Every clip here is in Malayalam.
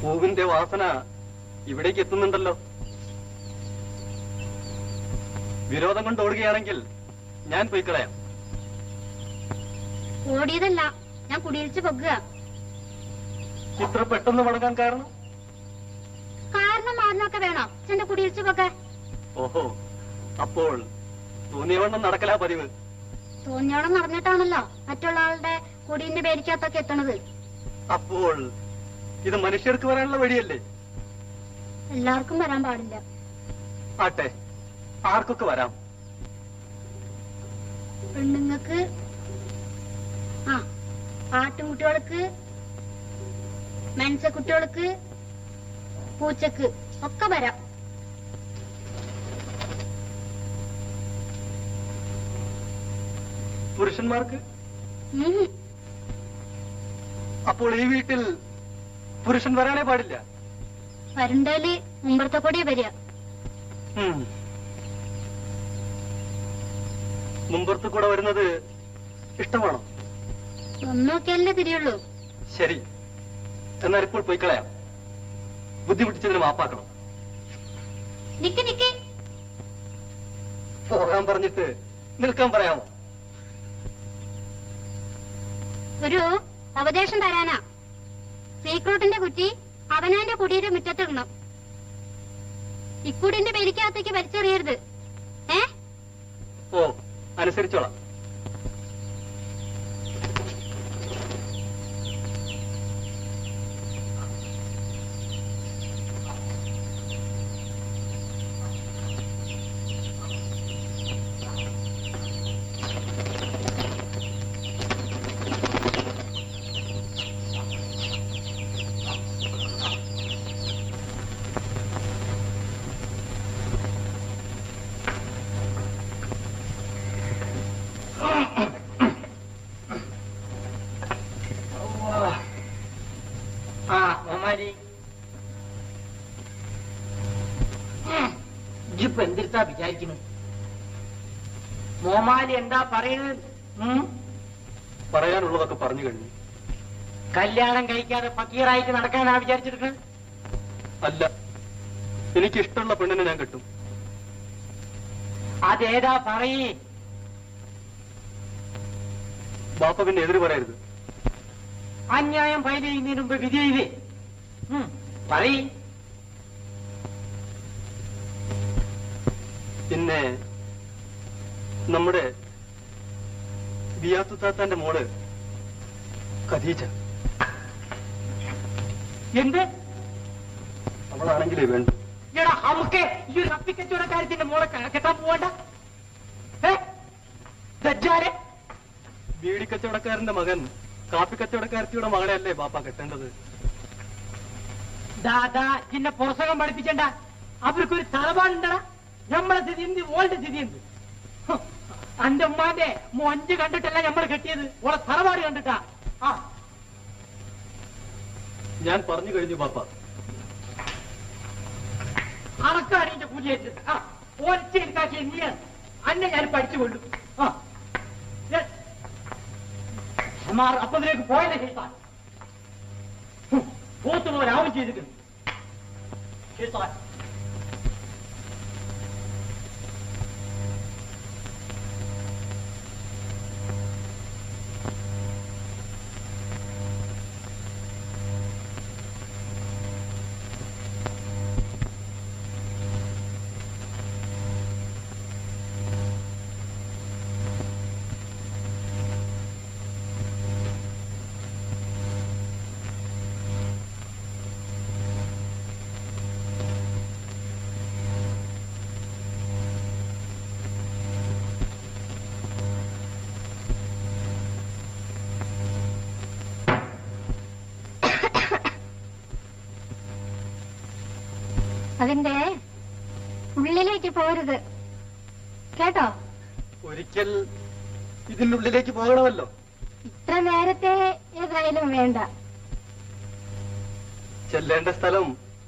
പൂവിന്റെ വാസന ഇവിടേക്ക് എത്തുന്നുണ്ടല്ലോ. വിരോധം കൊണ്ട് ഓടുകയാണെങ്കിൽ ഞാൻ പോയി കളയാം. ഓടിയതല്ല, ഞാൻ കുടിയിലിച്ച് പൊക്കുക. ഇത്ര പെട്ടെന്ന് മടങ്ങാൻ കാരണം? കാരണം മാറിനൊക്കെ വേണോ ചെന്റെ കുടിയിലിച്ച് പൊക്കെ? ഓഹോ, അപ്പോൾ തോന്നിയവണ്ണം നടക്കലാ പതിവ്. തോന്നിയോളം നടന്നിട്ടാണല്ലോ മറ്റുള്ള ആളുടെ കുടീന്റെ പേരിക്കകത്തൊക്കെ എത്തണത്. അപ്പോൾ ഇത് മനുഷ്യർക്ക് വരാനുള്ള വഴിയല്ലേ? എല്ലാവർക്കും വരാൻ പാടില്ല. ആട്ടെ, ആർക്കൊക്കെ വരാം? പെണ്ണുങ്ങൾക്ക്, ആട്ടുംകുട്ടികൾക്ക്, മനുഷ്യക്കുട്ടികൾക്ക്, പൂച്ചക്ക് ഒക്കെ വരാം. പുരുഷന്മാർക്ക്? അപ്പോൾ ഈ വീട്ടിൽ പുരുഷൻ വരാനേ പാടില്ല? വരണ്ടേല് മുമ്പത്തെ കൂടി വരിക. മുമ്പത്ത് കൂടെ വരുന്നത് ഇഷ്ടമാണോ? ഒന്നൊക്കെയല്ലേ തിരിയുള്ളൂ. ശരി, എന്നാൽ ഇപ്പോൾ പോയി കളയാം. ബുദ്ധിമുട്ടിച്ചതിന് മാപ്പാക്കണം. നിക്ക് നിക്ക്, പോകാൻ പറഞ്ഞിട്ട് നിൽക്കാൻ പറയാമോ? ഒരു ഉപദേശം തരാനാ. സീക്രൂട്ടിന്റെ കുറ്റി അവനാന്റെ കുടിയുടെ മുറ്റത്തിടണം. ഇക്കൂടിന്റെ പേരിക്കകത്തേക്ക് വലിച്ചെറിയരുത്. ഓ, അനുസരിച്ചോളാം. ഇപ്പൊ എന്തിരുത്താ വിചാരിക്കുന്നു? മോമാലി എന്താ പറയുന്നത്? പറയാനുള്ളതൊക്കെ പറഞ്ഞു കഴിഞ്ഞു. കല്യാണം കഴിക്കാതെ ഫക്കീറായിട്ട് നടക്കാനാ വിചാരിച്ചിരിക്കുന്നത്? അല്ല, എനിക്കിഷ്ടമുള്ള പെണ്ണിനെ ഞാൻ കെട്ടും. അതേതാ പറയേ? ബാപ്പ പിന്നെ എതിര് പറയരുത്. അന്യായം ഫയൽ ചെയ്യുന്നതിന് മുമ്പ് വിധി ചെയ്തേ. പറയേ. പിന്നെ നമ്മുടെ ബിയാത്തുത്താത്താന്റെ മോള് ഖദീജ. എന്ത്? അവളാണെങ്കിലേ വേണ്ടു. എടാ നമുക്ക് ഈ ഒരു കപ്പിക്കച്ചവടക്കാരത്തിന്റെ മോളെ കെട്ടാൻ പോവണ്ട. ബീഡി കച്ചവടക്കാരന്റെ മകൻ കാപ്പി കച്ചവടക്കാരത്തിയുടെ മകളെ അല്ലേ ബാപ്പ കെട്ടേണ്ടത്? ദാദാ ചിന്ന പുറസകം പഠിപ്പിച്ചണ്ട. അവർക്കൊരു തലപാടുണ്ടടാ. നമ്മളെ സ്ഥിതി എന്ത്, ഓളുടെ സ്ഥിതി എന്ത്? അന്റെ ഉമ്മാന്റെ മൊഞ്ച് കണ്ടിട്ടല്ല നമ്മൾ കെട്ടിയത്, ഓളെ തറവാട് കണ്ടിട്ടാ. ഞാൻ പറഞ്ഞു കഴിഞ്ഞു ബാപ്പ. അറക്കാണ് എന്റെ കൂലിയേറ്റ്. ഓർച്ചെടുക്കാക്കിയ നീയാണ്. അന്നെ ഞാൻ പഠിച്ചു കൊണ്ടു. അപ്പതിലേക്ക് പോയതേ കേട്ടാൻ പോത്തുള്ളവർ ആവും ചെയ്തിട്ടുണ്ട്. കേട്ടാൻ അതിന്റെ ഉള്ളിലേക്ക് പോരുത് കേട്ടോ. ഒരിക്കൽ ഇതിനുള്ളിലേക്ക് പോകണമല്ലോ. ഇത്ര നേരത്തെ ഏതായാലും വേണ്ട. ചെല്ലേണ്ട സ്ഥലം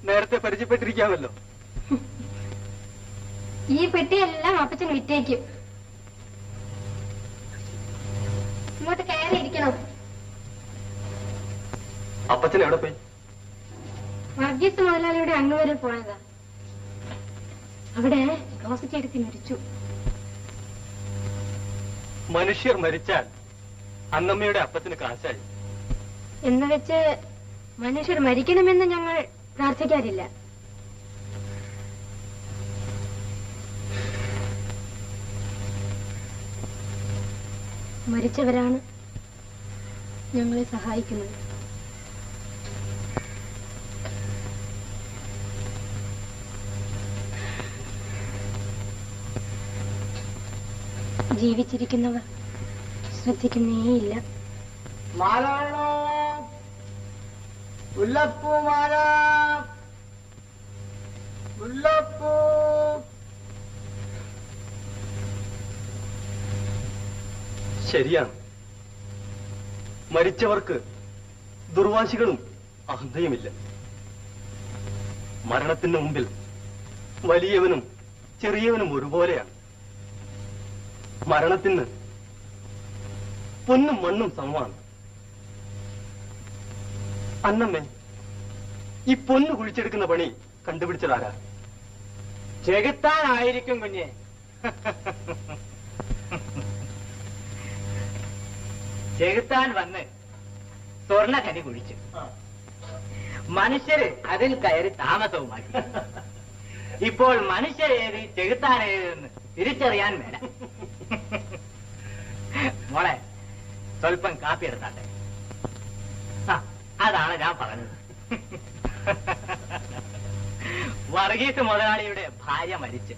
നേരത്തെ പരിചയപ്പെട്ടിരിക്കാമല്ലോ. ഈ പെട്ടിയെല്ലാം അപ്പച്ചൻ വിറ്റേക്കും. ഇങ്ങോട്ട് കയറിയിരിക്കണം. അപ്പച്ചൻ എവിടെ പോയി? വർഗീസ് മുതലാളിയുടെ അങ്ങ് വരെ പോയതാ. അവിടെ റോസച്ചേടത്തി മരിച്ചു. മനുഷ്യർ മരിച്ചാൽ അന്നമ്മയുടെ അപ്പത്തിന് കാശായി എന്ന് വെച്ച് മനുഷ്യർ മരിക്കണമെന്ന് ഞങ്ങൾ പ്രാർത്ഥിക്കാറില്ല. മരിച്ചവരാണ് ഞങ്ങളെ സഹായിക്കുന്നത്. ജീവിച്ചിരിക്കുന്നവർ ശ്രദ്ധിക്കുന്നേയില്ല. മാലാണോ മുല്ലപ്പൂ മാല, മുല്ലപ്പൂ. ശരിയാണ്. മരിച്ചവർക്ക് ദുർവാശികളും അഹന്തയുമില്ല. മരണത്തിന് മുമ്പിൽ വലിയവനും ചെറിയവനും ഒരുപോലെയാണ്. മരണത്തിന് പൊന്നും മണ്ണും സമമാണ്. അന്നമ്മേ, ഈ പൊന്ന് കുഴിച്ചെടുക്കുന്ന പണി കണ്ടുപിടിച്ചതാരാ? ചെകുത്താനായിരിക്കും കുഞ്ഞെ. ചെകുത്താൻ വന്ന് സ്വർണ്ണ കനി കുഴിച്ചു. മനുഷ്യര് അതിൽ കയറി താമസവുമാക്കി. ഇപ്പോൾ മനുഷ്യരേത് ചെകുത്താനേതെന്ന് തിരിച്ചറിയാൻ വേണ്ട. മോളെ, സ്വല്പം കാപ്പി എടുത്താട്ടെ. അതാണ് ഞാൻ പറഞ്ഞത്. വർഗീസ് മുതലാളിയുടെ ഭാര്യ മരിച്ച്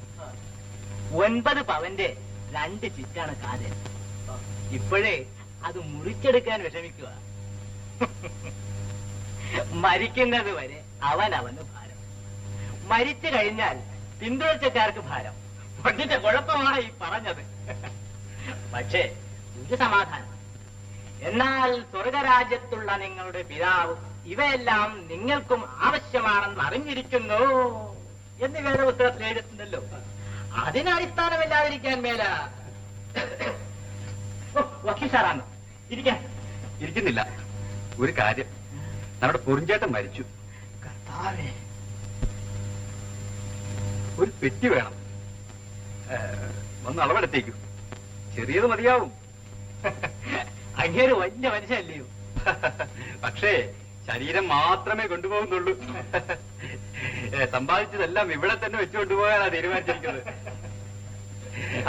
9 പവന്റെ 2 ചിറ്റാണ് കാതെ. ഇപ്പോഴേ അത് മുറിച്ചെടുക്കാൻ വിഷമിക്കുക. മരിക്കുന്നത് വരെ അവനവന് ഭാരം. മരിച്ചു കഴിഞ്ഞാൽ പിന്തുടർച്ചക്കാർക്ക് ഭാരം. പണ്ടിന്റെ കുഴപ്പമാണ് ഈ പറഞ്ഞത്. പക്ഷേ ഒരു സമാധാനം. എന്നാൽ സ്വർഗരാജ്യത്തുള്ള നിങ്ങളുടെ പിതാവ് ഇവയെല്ലാം നിങ്ങൾക്കും ആവശ്യമാണെന്ന് അറിഞ്ഞിരിക്കുന്നു എന്ന് വേദപുസ്തകത്തിൽ എഴുതുന്നുണ്ടല്ലോ. അതിനടിസ്ഥാനമില്ലാതിരിക്കാൻ മേല. വക്കീസാറാണ് ഇരിക്കാൻ. ഇരിക്കുന്നില്ല. ഒരു കാര്യം, നമ്മുടെ പൊറിഞ്ചേട്ടൻ മരിച്ചു. കർത്താവേ, ഒരു പെട്ടി വേണം. ഒന്ന് അളവെടുത്തേക്കു. ചെറിയത് മതിയാവും. അങ്ങേര് വലിയ മനുഷ്യല്ലയോ? പക്ഷേ ശരീരം മാത്രമേ കൊണ്ടുപോകുന്നുള്ളൂ. സമ്പാദിച്ചതെല്ലാം ഇവിടെ തന്നെ വെച്ചുകൊണ്ടുപോകാനാ തീരുമാനിച്ചിരിക്കുന്നത്.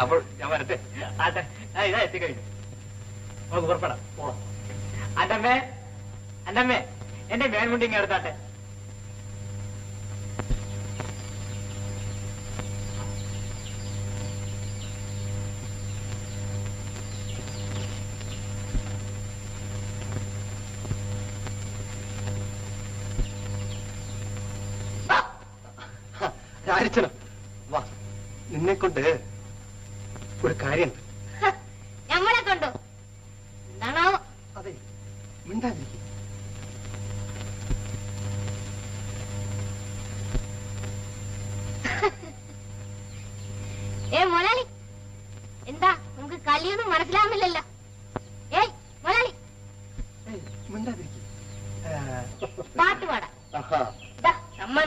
അപ്പോൾ ഞാൻ വരട്ടെ. അതെ, ഇതാ എത്തിക്കഴിഞ്ഞു. നമുക്ക് പുറപ്പെടാം. പോവാം. അൻ്റമ്മേ, അൻ്റമ്മേ, എന്റെ മേൽമുണ്ടിങ് എടുത്താട്ടെ. രാരിച്ചന, വാ. നിന്നെ കൊണ്ട് ഒരു കാര്യം. ഞങ്ങളെ കണ്ടോ? എന്താണോ? അതെ, മിണ്ടാതിരിക്കും. മുതലാളി, എന്താ നമുക്ക് കളിയൊന്നും മനസ്സിലാവുന്നില്ലല്ലോ. ഏയ് മുതലാളി, മിണ്ടാതിരിക്കും. പാട്ട് പാടാം. നമ്മൾ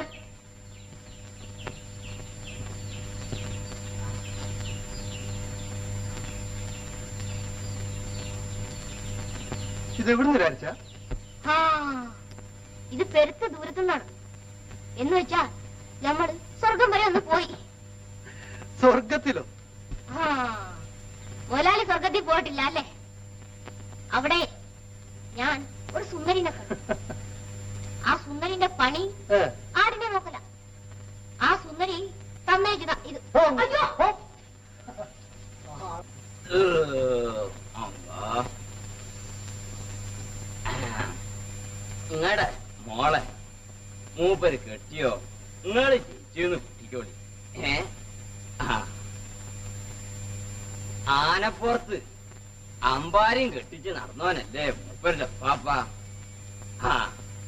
ഇതെവിടുന്ന് രാരിച്ച? ഇത് പെരുത്ത ദൂരത്തുനിന്നാണ്. എന്ന് വെച്ചാ നമ്മൾ സ്വർഗം വരെ ഒന്ന് പോയി. സ്വർഗത്തിലോ? മുതലാളി സ്വർഗത്തിൽ പോയിട്ടില്ല അല്ലേ? അവിടെ ഞാൻ ഒരു സുന്ദരിനെ കണ്ടു. ആ സുന്ദരിന്റെ പണി ആടിനെ നോക്കല. ആ സുന്ദരി സമ്മതിച്ചതാ ഇത്. അയ്യോ, നിങ്ങളുടെ മോളെ മൂപ്പര് കെട്ടിയോ? നിങ്ങള് ചേച്ചിന്ന് കുട്ടിക്കോളി. ആനപ്പുറത്ത് അമ്പാരിയും കെട്ടിച്ച് നടന്നവനല്ലേ മൂപ്പരുടെ പാപ്പ.